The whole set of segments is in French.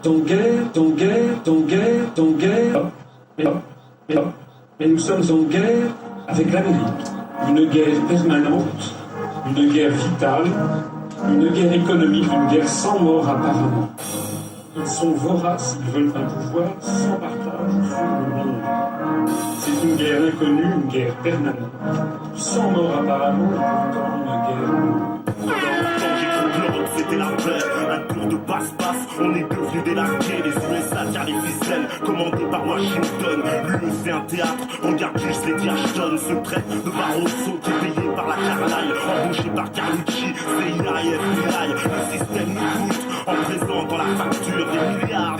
en guerre. Mais nous sommes en guerre avec l'Amérique. Une guerre permanente, une guerre vitale, une guerre économique, une guerre sans mort apparemment. Ils sont voraces, ils veulent un pouvoir sans partage sur le monde. C'est une guerre inconnue, une guerre permanente, sans mort apparemment, et pourtant une guerre. C'était la paix, un tour de passe-passe, on est devenus des largués, les USA tirent les ficelles, commandés par Washington, l'UE c'est un théâtre, regarde juste Lady Ashton, se traite de Barroso qui est payé par la Carlyle, embauché par Carlucci, CIA et FBI, le système nous coûte, en présent dans la facture, des milliards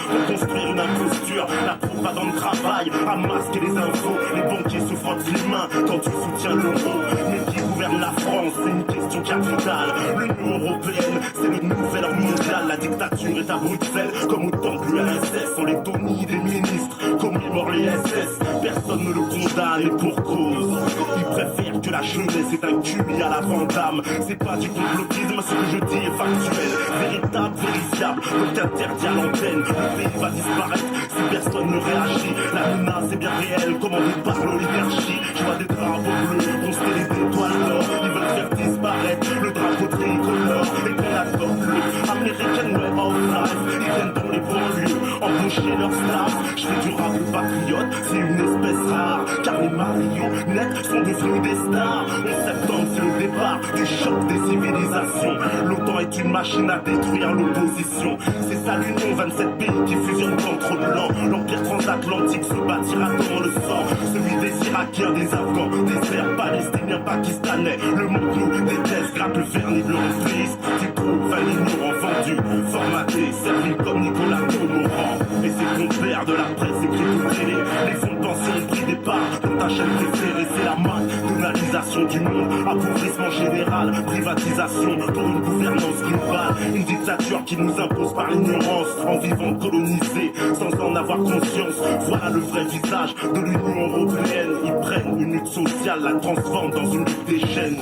pour construire une imposture, la propagande travaille à masquer les infos, les banquiers se frottent les mains quand tu soutiens l'euro, mais qui gouverne la France, c'est une question capitale, l'Union européenne, c'est le nouvel ordre mondial, la dictature est à Bruxelles, comme au temps de l'URSS, on les tonnies des ministres, commémore les SS, personne ne le condamne et pour cause, ils préfèrent que la jeunesse est un cubi à la Vandame, c'est pas du complotisme, ce que je dis est factuel, véritable, vérifiable, donc interdit à l'antenne, le pays va disparaître si personne ne réagit, la menace est bien réelle, commandée par l'oligarchie, je vois des drapeaux bleus, constellés d'étoiles d'or, ils veulent faire disparaître le drapeau tricolore, et qu'on adopte le American Way of Life, ils viennent dans les banlieues, embaucher leur staff, je fais du rap patriote, c'est une espèce rare, car les marionnettes sont devenus des stars, en septembre c'est le départ du choc des civilisations, l'OTAN est une machine à détruire l'opposition, c'est ça l'Union, 27 pays qui fusionnent contre blanc, l'empire transatlantique se bâtira dans le sang, celui des Irakiens, des Afghans, des Serbes, Palestiniens, Pakistanais, le monde nous déteste, grappe le vernis bleu triste, du coup, l'ignorant vendu, formaté, servi comme Nicolas Tomorand, et c'est ton père de la presse écrit ou télé, les fonds de pension ont pris des parts dans ta chaîne préférée, c'est la marginalisation du monde, appauvrissement général, privatisation pour une gouvernance globale, une dictature qui nous impose par l'ignorance, en vivant colonisé, sans en avoir conscience, voilà le vrai visage de l'Union européenne, ils prennent une lutte sociale, la transforment dans une lutte des chaînes.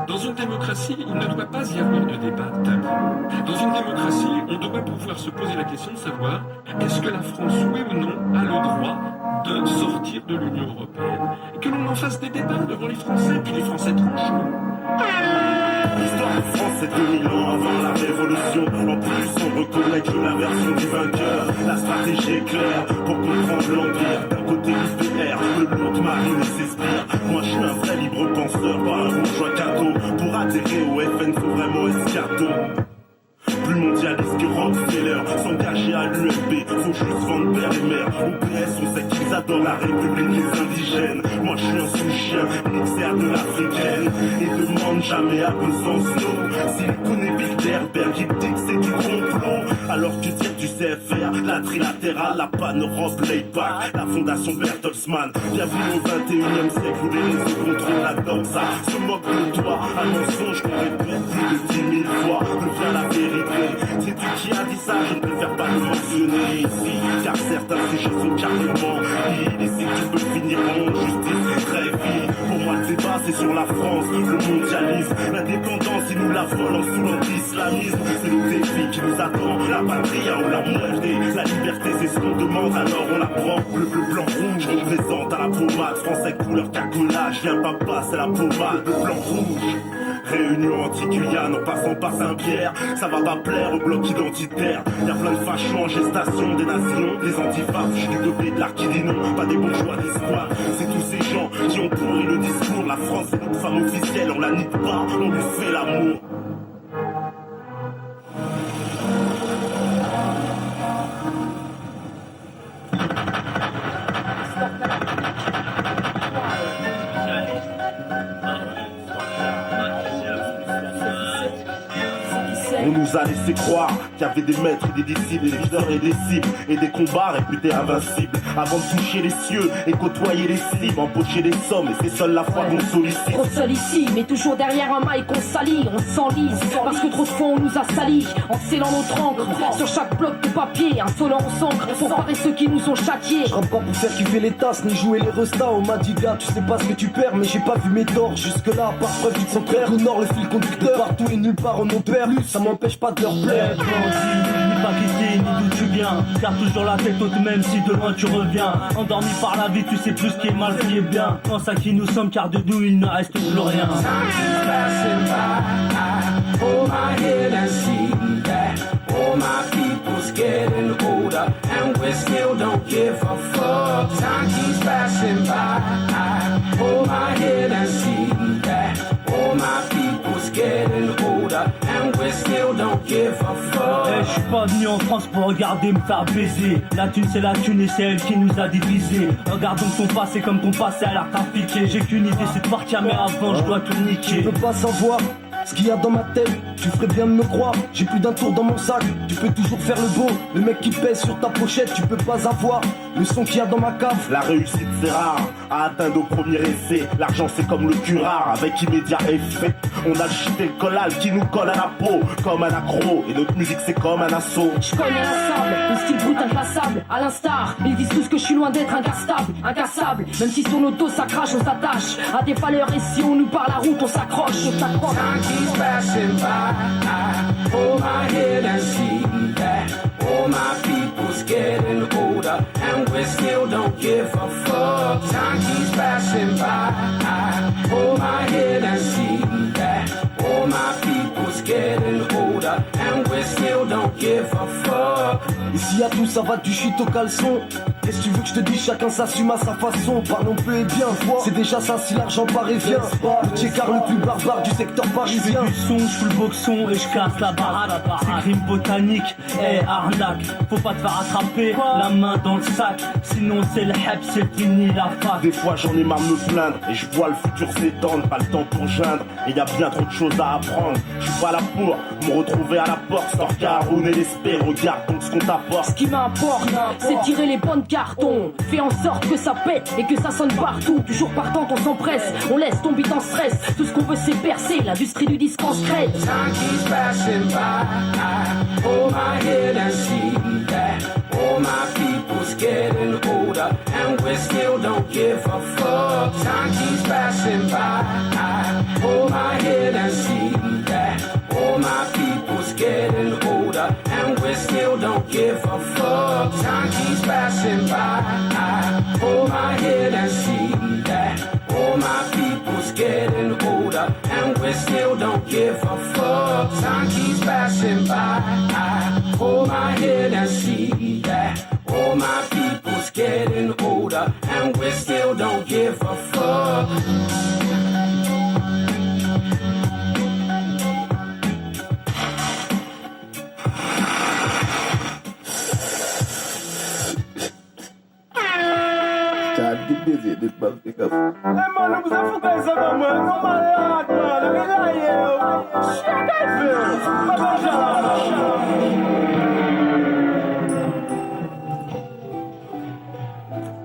Dans une démocratie, il ne doit pas y avoir de débat tabou. Dans une démocratie, on doit pouvoir se poser la question de savoir est-ce que la France, oui ou non, a le droit de sortir de l'Union européenne et que l'on en fasse des débats devant les Français, puis les Français tranchent. L'histoire de France c'est 2000 ans avant la Révolution. En plus on reconnaît que la version du vainqueur, la stratégie est claire pour comprendre l'empire. D'un côté l'UPR, de l'autre Marine et ses sbires. Moi je suis un vrai libre penseur, pas un bourgeois cadeau. Pour adhérer au FN faut vraiment escato. Plus mondialiste que Rockefeller, s'engager à l'UMP, faut juste vendre père et mère. Au PS, on sait qu'ils adorent la République, les indigènes. Moi je suis un sous-chien, mixé à de l'africaine. Et demande jamais à Besançon s'il connaît Bilderberg, il dit que c'est du complot. Alors que dire du CFR, la trilatérale, la Pan-Europe, l'APAC, la fondation Bertelsmann. Bienvenue au 21e siècle où les réseaux contrôlent la doxa. Se moque de toi, un mensonge qu'on répète plus de 10 000 fois. Devient la vérité. C'est tu qui as dit ça, je ne préfère pas le mentionner ici, car certains sujets sont carrément illicites. Tu peux finir en justice très vite. Pour moi le débat c'est sur la France, le mondialisme, l'indépendance ils nous la volent en sous l'anti-islamisme. C'est le défi qui nous attend, la patrie on l'a moitié. La liberté c'est ce qu'on demande alors on la prend. Le bleu, blanc, rouge représente à la pommade, français couleur cacolage, viens papa c'est la pommade, le blanc, rouge. Réunion anti-Guyane en passant par Saint-Pierre, ça va pas plaire au bloc identitaire. Y'a plein de fachos en gestation, des nations, des antifas. Je suis du côté de l'art qui dit non, pas des bourgeois d'espoir. C'est tous ces gens qui ont pourri le discours. La France c'est notre femme officielle, on la nique pas, on lui fait l'amour. On nous a laissé croire qu'il y avait des maîtres et des disciples, des leaders et des cibles, et des combats réputés invincibles. Avant de toucher les cieux et côtoyer les cibles, empocher des sommes, et c'est seule la foi qu'on sollicite. Trop seul ici, mais toujours derrière un mail qu'on salit. On s'enlise, parce que trop de fois on nous a salis. En scellant notre encre, sur chaque bloc de papier, insolent on s'ancre pour parer ceux qui nous ont châtiés. Je rappe pas pour faire kiffer les tasses, ni jouer les restas. On m'a dit gars, tu sais pas ce que tu perds, mais j'ai pas vu mes torts. Jusque là, par preuve du contraire, au nord le fil conducteur. Partout et nulle part on en perd plus, ça m'empêche pas de leur plaire. pas qui t'es ni d'où tu viens. Garde toujours la tête haute même si de loin tu reviens. Endormi par la vie, tu sais plus ce qui est mal, ce qui est bien. Pense à qui nous sommes car de nous il ne reste plus rien. Hold my head and see that all my people's getting older and we still don't give a fuck. Time keeps passing by. Hold my head and see that all my people's getting older and we still don't give a fuck. Je suis pas venu en France pour regarder me faire baiser. La thune c'est la thune et c'est elle qui nous a divisés. Regarde donc ton passé comme ton passé a l'air trafiqué. J'ai qu'une idée c'est de partir mais avant je dois tout niquer. Tu peux pas savoir ce qu'il y a dans ma tête, tu ferais bien de me croire. J'ai plus d'un tour dans mon sac, tu peux toujours faire le beau. Le mec qui pèse sur ta pochette, tu peux pas avoir le son qu'il y a dans ma cave. La réussite c'est rare, à atteindre au premier essai. L'argent c'est comme le curare, avec immédiat effet. On a le shit et le collal qui nous colle à la peau, comme un accro. Et notre musique c'est comme un assaut. Je connais la sable, le style brut inclassable. À l'instar, ils disent tous que je suis loin d'être incassable, incassable. Même si sur nos dos ça crache, on s'attache à des valeurs. Et si on nous parle la route, on s'accroche, on s'accroche. Keeps passing by. Hold my head and see that all my people's getting older and we still don't give a fuck. Time keeps passing by. Hold my head and see that all my people's getting older and we still don't give a fuck. Et s'il y a tout, ça va du shit au caleçon. Qu'est-ce que tu veux que je te dise, chacun s'assume à sa façon. Parlons peu et bien, c'est déjà ça si l'argent paraît vient. Le tchécard le plus barbare du secteur parisien. Je fais du son, je fous le boxon et je casse la baraque. C'est crime botanique, arnaque. Faut pas te faire attraper, la main dans le sac. Sinon c'est le hep, c'est fini la fac. Des fois j'en ai marre de me plaindre et je vois le futur s'étendre. Pas le temps pour geindre et y a bien trop de choses à apprendre. Je suis pas là pour me retrouver à la porte. Sors Caroun et l'espère, regarde donc ce qu'on t'apporte. Ce qui m'importe, c'est tirer les bonnes cartons. Fais en sorte que ça pète et que ça sonne partout. Toujours partant, on s'empresse, on laisse tomber en stress. Tout ce qu'on veut c'est percer, l'industrie du disque en secret. Time keeps passing by. Hold my head and see that all my people's getting older and we still don't give a fuck. Time keeps passing by. Hold my head and see that all my people's getting older and we still don't give a fuck. Time keeps passing by. Hold my head and see that all my people's getting older and we still don't give a fuck. Time keeps passing by. Hold my head and see that all my people's getting older and we still don't give a fuck.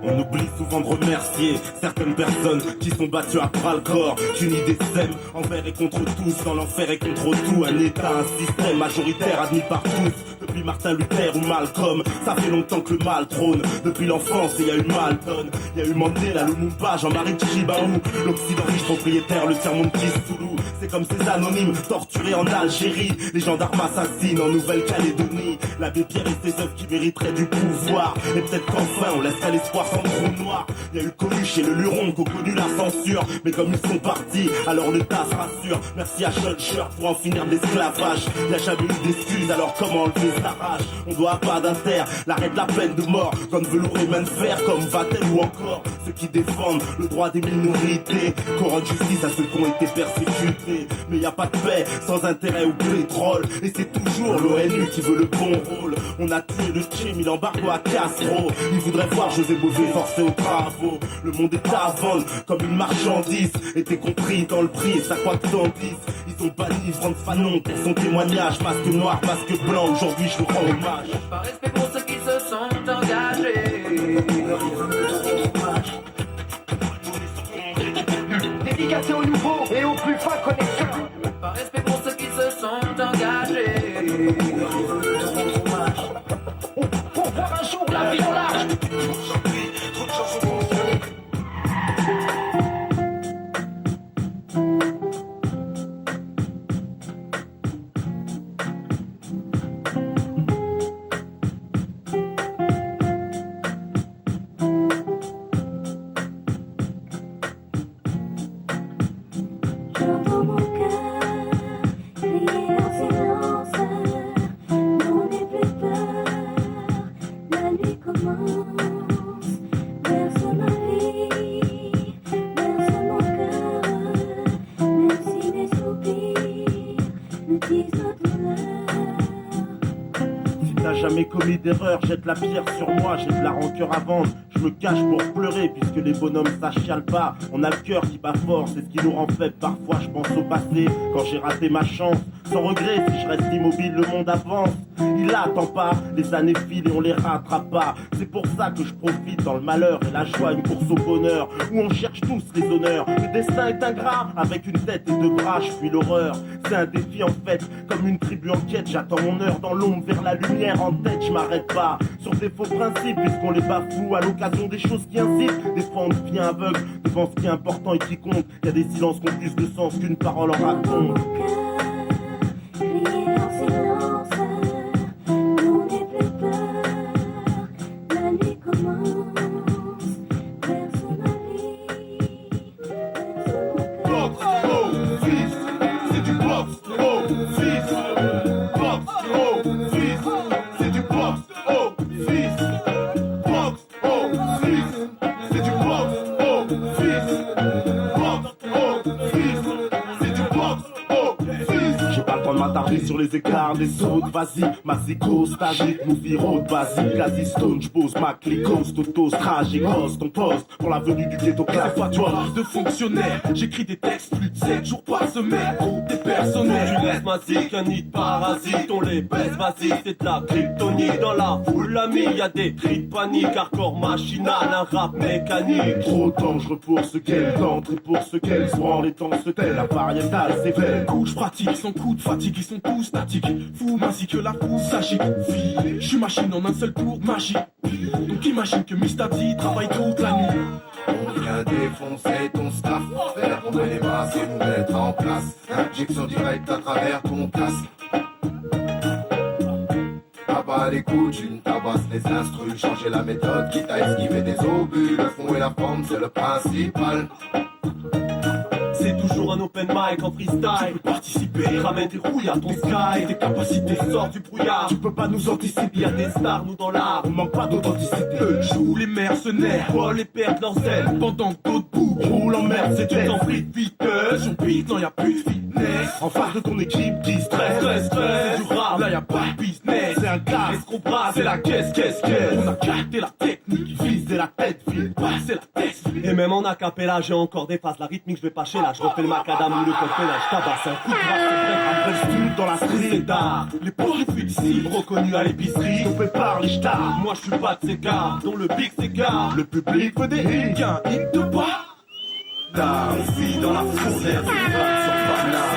On oublie souvent de remercier certaines personnes qui sont battues à bras le corps d'une idée sème, envers et contre tous, dans l'enfer et contre tout. Un état, un système majoritaire admis par tous. Depuis Martin Luther ou Malcolm, ça fait longtemps que le mal trône. Depuis l'enfance, il y a eu Malton, il y a eu Mandela, Lumumba, Jean-Marie Tchibaou. L'Occident riche propriétaire, le tiers-monde qui se Soulou. C'est comme ces anonymes torturés en Algérie, les gendarmes assassinent en Nouvelle-Calédonie. L'abbé Pierre et ses œuvres qui mériteraient du pouvoir. Et peut-être qu'enfin on laisserait l'espoir sans trou noir. Il y a eu Coluche et le Luron qui ont connu la censure. Mais comme ils sont partis, alors l'État se rassure. Merci à Schulcher pour en finir de l'esclavage. Il n'y a jamais eu d'excuses, alors comment enlever sa rage? On doit pas d'inter, l'arrêt de la peine de mort. Comme velours et main de fer, comme Vatel ou encore ceux qui défendent le droit des minorités. Qu'on rende justice à ceux qui ont été persécutés. Mais y a pas de paix sans intérêt ou pétrole. Et c'est toujours l'ONU qui veut le bon rôle. On a tué le Tché, mis l'embargo à Castro. Ils voudraient voir José Bové forcé aux travaux. Le monde est à vendre comme une marchandise. Et t'es compris dans le prix, ça quoi que t'en dises. Ils ont banni Franz Fanon pour son témoignage. Masque noir, masque blanc, aujourd'hui je le rends hommage. Par respect pour ceux qui se sont engagés. Dédicacé aux nouveaux et aux plus fins connaisseurs. Par respect pour ceux qui se sont engagés. Pour voir un jour la vie au large. jamais commis d'erreur, jette la pierre sur moi, j'ai de la rancœur à vendre. Je me cache pour pleurer, puisque les bonhommes ça chiale pas. On a le cœur qui bat fort, c'est ce qui nous rend faibles. Parfois je pense au passé, quand j'ai raté ma chance. Sans regret, si je reste immobile, le monde avance. Il attend pas, les années filent et on les rattrape pas. C'est pour ça que je profite dans le malheur et la joie, une course au bonheur, où on cherche tous les honneurs. Le destin est ingrat, avec une tête et deux bras, je fuis l'horreur. C'est un défi en fait, comme une tribu en quête. J'attends mon heure dans l'ombre, vers la lumière en tête, je m'arrête pas. Sur des faux principes, puisqu'on les bafoue à l'occasion des choses qui incitent. Des fois on devient aveugle devant ce qui est important et qui compte. Y a des silences qui ont plus de sens qu'une parole en raconte. Sur les écarts des autres, vas-y, Mazico, stagique, movie road, basique, quasi stone, j'pose ma clicose, totos, tragique, poste, ton poste, pour la venue du ghetto classe. C'est pas du de fonctionnaire, j'écris des textes plus de 7 jours par semaine, des personnages. Tu laisses Mazique, un nid de parasite, on les baisse, vas-y, c'est de la kryptonite. Dans la foule, l'ami, y'a des cris de panique, hardcore machinal, un rap mécanique. Trop dangereux pour ceux qu'elle tente et pour ceux qu'elle se rend, les temps se tellent, la pariétale s'éveille. Couche pratique, sans coup de fatigue, ils sont tous statiques. Fou, ainsi que la pousse, sachez. Fille, je suis machine en un seul tour, magie. Donc imagine que Mistati travaille toute la nuit. On vient défoncer ton staff, faire tomber les masses et nous mettre en place. Injection directe à travers ton casque. Tabac l'écoute, une tabasse les instrus, changer la méthode, quitte à esquiver des obus. Le fond et la forme, c'est le principal. C'est toujours un open mic en freestyle. Tu peux participer, ramène tes rouilles à ton sky. Tes capacités, sors du brouillard. Tu peux pas nous anticiper. Y'a des stars, nous dans l'art. On manque pas d'authenticité. Eux jouent les mercenaires, volent et perdent leurs ailes. Pendant que d'autres bouts roulent en merde, c'est tout en free de vitesse. On beat, non y'a plus de fitness. En face de ton équipe qui stresse, c'est du rap. Là y'a pas de business. C'est un gars, qu'est-ce qu'on brasse? C'est la caisse. On a capté la technique, viser la tête, vide. C'est la tête. Et même en acapella, j'ai encore des phases. La rythmique, je vais pas chez là. Je refais le macadam ou le cocktail. Je tabasse un coup de grâce. Après le style dans la street, c'est d'art. Les pauvres d'ici, reconnus à l'épicerie. Stoppé par les stars. Moi, je suis pas de ces gars dont le big s'égare. Le public veut des hits. Qu'un hit de pas. On vit dans la fournaise,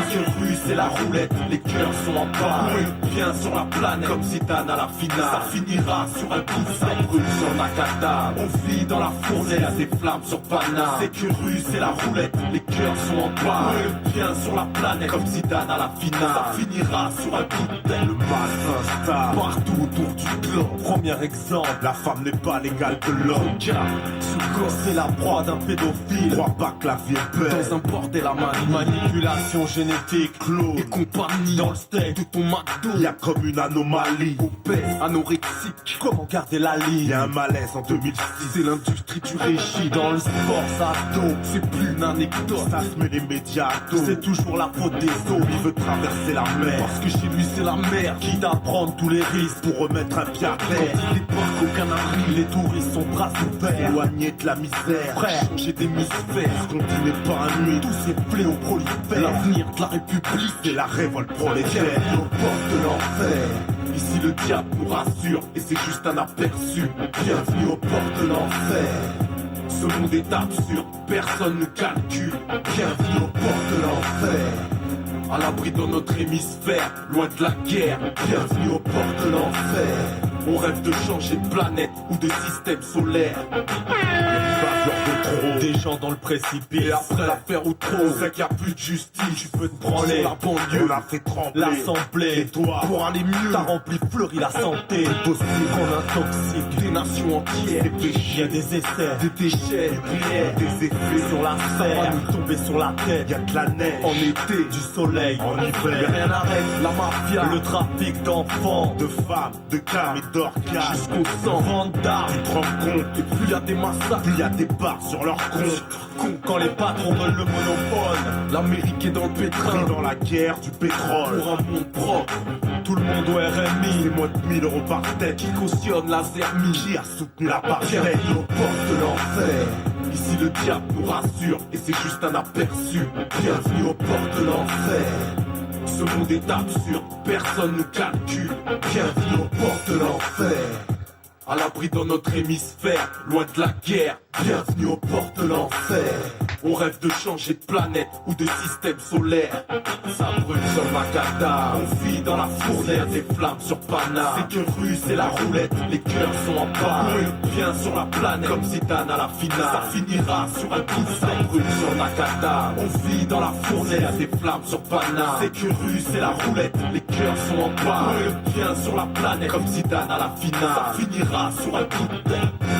c'est que rue, c'est la roulette, les cœurs sont en bas. Viens sur la planète, comme Zidane à la finale. Ça finira sur un coup de ça brûle sur Nakata. On vit dans la fournaise, y'a des flammes sur Pana. C'est que rue, c'est la roulette, les cœurs sont en bas. Viens sur la planète, comme Zidane à la finale. Ça finira sur un coup de tête. Le mal s'installe partout autour du globe. Premier exemple, la femme n'est pas l'égale de l'homme. Sous corps, c'est la proie d'un pédophile. Crois pas que la vie est belle. Dans un bordel à manipulation génétique, Claude et compagnie. Dans le steak de ton McDo, y'a comme une anomalie. Obèse, anorexique. Comment garder la ligne? Y'a un malaise en 2006. C'est l'industrie du régime. Dans le sport, ça dope. C'est plus une anecdote. Ça se met les médias à dos. C'est toujours la faute des autres. Il veut traverser la mer. Parce que chez lui c'est la mer. Quitte à prendre tous les risques pour remettre un pied à terre. Il débarque au Canaries. Les touristes sont bras ouverts. Éloignés de la misère. Frère, j'ai d'hémisphères. Ce continent n'est pas un nuit. Tous ces fléaux prolifèrent. L'avenir de la République, c'est la révolte prolétaire. Aux portes de l'enfer. Ici le diable nous rassure. Et c'est juste un aperçu. Bienvenue aux portes de l'enfer. Ce monde est absurde, personne ne calcule. Bienvenue aux portes de l'enfer. À l'abri de notre hémisphère, loin de la guerre. Bienvenue aux portes de l'enfer. On rêve de changer de planète ou de système solaire. Des gens dans le précipice. Et après l'affaire ou trop, c'est qu'il n'y a plus de justice. Tu peux te branler. La banlieue, on l'a fait trembler. L'assemblée, et toi, pour aller mieux, t'as rempli fleurie la santé. Possible qu'on intoxique des nations entières. Des péchés, y'a des essais, des déchets, des effets sur la serre. Va nous tomber sur la tête. Y'a de la neige en été, du soleil en hiver. Y'a rien n'arrête, la mafia, le trafic d'enfants, de femmes, de cam et d'organes. Jusqu'au sang, vente d'armes. Tu te rends compte, et plus y'a des massacres, plus y'a des barre sur leur compte. Con quand les patrons veulent le monopole. L'Amérique est dans le pétrin, dans la guerre du pétrole. Pour un monde propre, tout le monde au RMI. C'est moins de 1000 € par tête qui cautionne la zermie. Qui a soutenu la barrière aux portes de l'enfer. Ici le diable nous rassure et c'est juste un aperçu. Bienvenue aux portes de l'enfer. Ce monde est absurde, personne nous calcule. Bienvenue aux portes de l'enfer. À l'abri dans notre hémisphère, loin de la guerre. Bienvenue aux portes de l'enfer. On rêve de changer de planète ou de système solaire. Ça brûle sur le macadam. On vit dans la fournaise, des flammes sur Paname. C'est que russe et la roulette, les cœurs sont en bas. On vient sur la planète comme Zidane à la finale. Ça finira sur un coup, ça brûle sur le macadam. On vit dans la fournaise, des flammes sur Paname. C'est que russe et la roulette, les cœurs sont en bas. On vient sur la planète comme Zidane à la finale. Ça finira sur un coup de tête.